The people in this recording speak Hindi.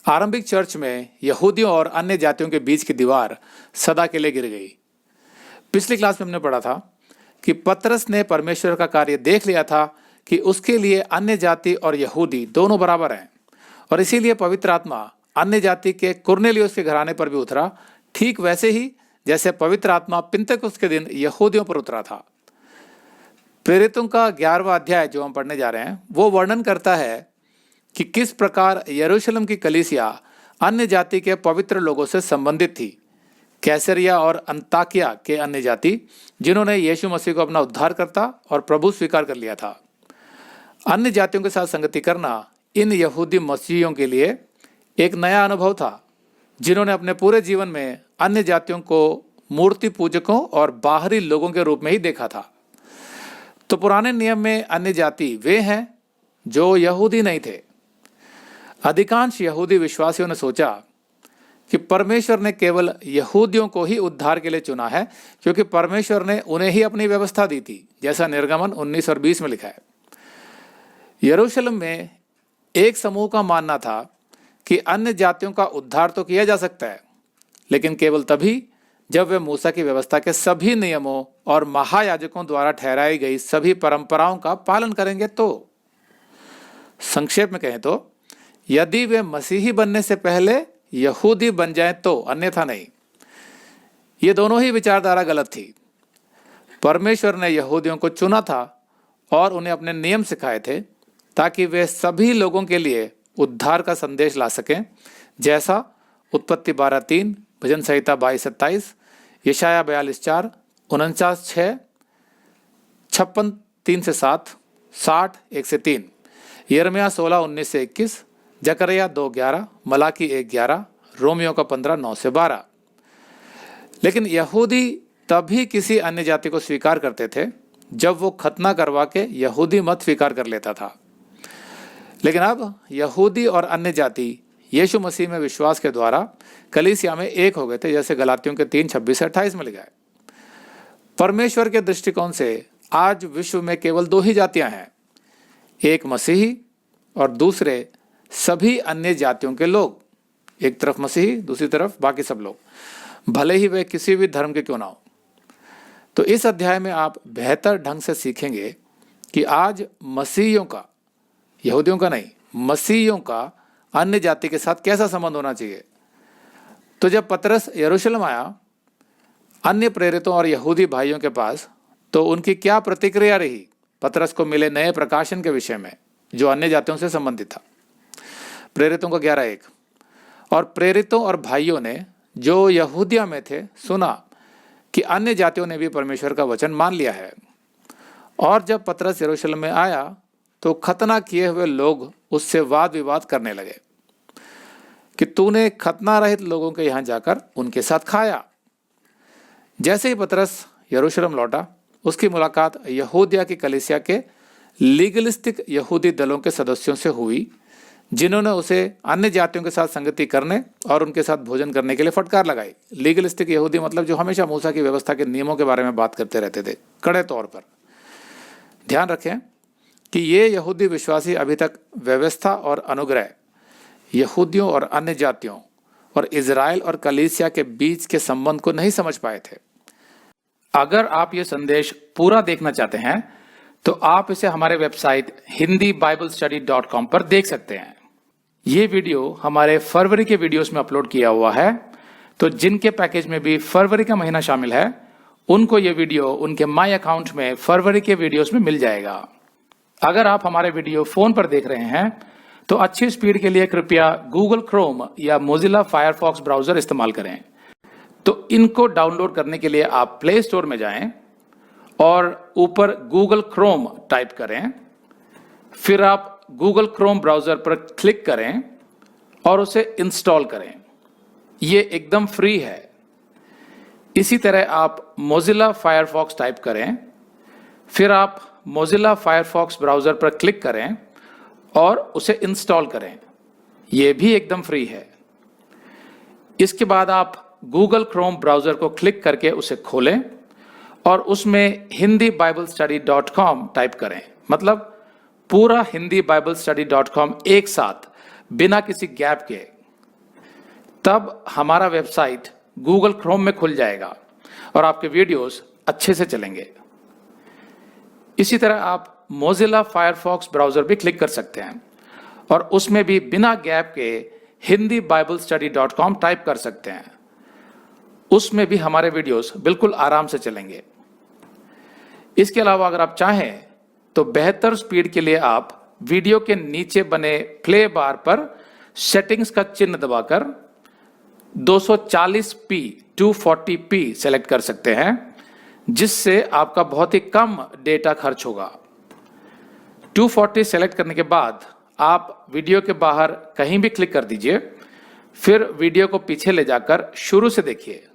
आरंभिक चर्च में यहूदियों और अन्य जातियों के बीच की दीवार सदा के लिए गिर गई। पिछली क्लास में हमने पढ़ा था कि पतरस ने परमेश्वर का कार्य देख लिया था कि उसके लिए अन्य जाति और यहूदी दोनों बराबर हैं, और इसीलिए पवित्र आत्मा अन्य जाति के कुरनेलियुस के घराने पर भी उतरा, ठीक वैसे ही जैसे पवित्र आत्मा पिंतकुस्त के दिन यहूदियों पर उतरा था। प्रेरितों का 11वां अध्याय जो हम पढ़ने जा रहे हैं वो वर्णन करता है कि किस प्रकार यरूशलेम की कलीसिया अन्य जाति के पवित्र लोगों से संबंधित थी। कैसरिया और अंताकिया के अन्य जाति जिन्होंने यीशु मसीह को अपना उद्धारकर्ता और प्रभु स्वीकार कर लिया था। अन्य जातियों के साथ संगति करना इन यहूदी मसीहियों के लिए एक नया अनुभव था, जिन्होंने अपने पूरे जीवन में अन्य जातियों को मूर्ति पूजकों और बाहरी लोगों के रूप में ही देखा था। तो पुराने नियम में अन्य जाति वे हैं जो यहूदी नहीं थे। अधिकांश यहूदी विश्वासियों ने सोचा कि परमेश्वर ने केवल यहूदियों को ही उद्धार के लिए चुना है, क्योंकि परमेश्वर ने उन्हें ही अपनी व्यवस्था दी थी, जैसा निर्गमन 19 और 20 में लिखा है। यरूशलेम में एक समूह का मानना था कि अन्य जातियों का उद्धार तो किया जा सकता है, लेकिन केवल तभी जब वे मूसा की व्यवस्था के सभी नियमों और महायाजकों द्वारा ठहराई गई सभी परंपराओं का पालन करेंगे। तो संक्षेप में कहें तो यदि वे मसीही बनने से पहले यहूदी बन जाएं तो, अन्यथा नहीं। ये दोनों ही विचारधारा गलत थी। परमेश्वर ने यहूदियों को चुना था और उन्हें अपने नियम सिखाए थे ताकि वे सभी लोगों के लिए उद्धार का संदेश ला सकें, जैसा उत्पत्ति 12:3, भजन संहिता 22:27, यशाया 42:4, 49:6, 56:3-7, 60:1-3, यिर्मयाह 16:19-21, जकरिया 2:11, मलाकी 1:11, रोमियो का 15:9-12। लेकिन यहूदी तभी किसी अन्य जाति को स्वीकार करते थे जब वो खतना करवा के यहूदी मत स्वीकार कर लेता था। लेकिन अब यहूदी और अन्य जाति यीशु मसीह में विश्वास के द्वारा कलीसिया में एक हो गए थे, जैसे गलातियों के 3:26-28 में लिखा है। परमेश्वर के दृष्टिकोण से आज विश्व में केवल 2 ही जातियां हैं, एक मसीही और दूसरे सभी अन्य जातियों के लोग। एक तरफ मसीही, दूसरी तरफ बाकी सब लोग, भले ही वे किसी भी धर्म के क्यों ना हो। तो इस अध्याय में आप बेहतर ढंग से सीखेंगे कि आज मसीहियों का, यहूदियों का नहीं, मसीहियों का अन्य जाति के साथ कैसा संबंध होना चाहिए। तो जब पतरस यरूशलेम आया अन्य प्रेरितों और यहूदी भाइयों के पास, तो उनकी क्या प्रतिक्रिया रही पतरस को मिले नए प्रकाशन के विषय में जो अन्य जातियों से संबंधित था। प्रेरितों का 11:1, और प्रेरितों और भाइयों ने जो यहूदिया में थे सुना कि अन्य जातियों ने भी परमेश्वर का वचन मान लिया है। और जब पतरस यरूशलेम में आया तो खतना किए हुए लोग उससे वाद विवाद करने लगे कि तूने खतना रहित लोगों के यहाँ जाकर उनके साथ खाया। जैसे ही पतरस यरूशलेम लौटा, उसकी मुलाकात यहूदिया की कलीसिया के लीगलिस्टिक यहूदी दलों के सदस्यों से हुई, जिन्होंने उसे अन्य जातियों के साथ संगति करने और उनके साथ भोजन करने के लिए फटकार लगाई। लीगलिस्टिक यहूदी मतलब जो हमेशा मूसा की व्यवस्था के नियमों के बारे में बात करते रहते थे, कड़े तौर पर। ध्यान रखें कि ये यहूदी विश्वासी अभी तक व्यवस्था और अनुग्रह, यहूदियों और अन्य जातियों और इजराइल और कलीसिया के बीच के संबंध को नहीं समझ पाए थे। अगर आप ये संदेश पूरा देखना चाहते हैं तो आप इसे हमारे वेबसाइट hindiBiblestudy.com पर देख सकते हैं। ये वीडियो हमारे फरवरी के वीडियोस में अपलोड किया हुआ है, तो जिनके पैकेज में भी फरवरी का महीना शामिल है उनको ये वीडियो उनके माई अकाउंट में फरवरी के वीडियोस में मिल जाएगा। अगर आप हमारे वीडियो फोन पर देख रहे हैं तो अच्छी स्पीड के लिए कृपया गूगल क्रोम या मोजिला फायरफॉक्स ब्राउजर इस्तेमाल करें। तो इनको डाउनलोड करने के लिए आप प्ले स्टोर में जाएं और ऊपर गूगल क्रोम टाइप करें, फिर आप गूगल क्रोम ब्राउजर पर क्लिक करें और उसे इंस्टॉल करें। ये एकदम फ्री है। इसी तरह आप मोजिला फायरफॉक्स टाइप करें, फिर आप मोजिला फायरफॉक्स ब्राउजर पर क्लिक करें और उसे इंस्टॉल करें। यह भी एकदम फ्री है। इसके बाद आप गूगल क्रोम ब्राउजर को क्लिक करके उसे खोलें और उसमें hindiBiblestudy.com टाइप करें, मतलब पूरा hindiBiblestudy.com एक साथ बिना किसी गैप के तब हमारा वेबसाइट गूगल क्रोम में खुल जाएगा और आपके वीडियोस अच्छे से चलेंगे। इसी तरह आप मोजिला फायरफॉक्स ब्राउजर भी क्लिक कर सकते हैं और उसमें भी बिना गैप के hindiBiblestudy.com टाइप कर सकते हैं। उसमें भी हमारे वीडियोस बिल्कुल आराम से चलेंगे। इसके अलावा अगर आप चाहें तो बेहतर स्पीड के लिए आप वीडियो के नीचे बने प्ले बार पर सेटिंग्स का चिन्ह दबाकर 240p 240p सेलेक्ट कर सकते हैं, जिससे आपका बहुत ही कम डेटा खर्च होगा। 240 सेलेक्ट करने के बाद आप वीडियो के बाहर कहीं भी क्लिक कर दीजिए, फिर वीडियो को पीछे ले जाकर शुरू से देखिए।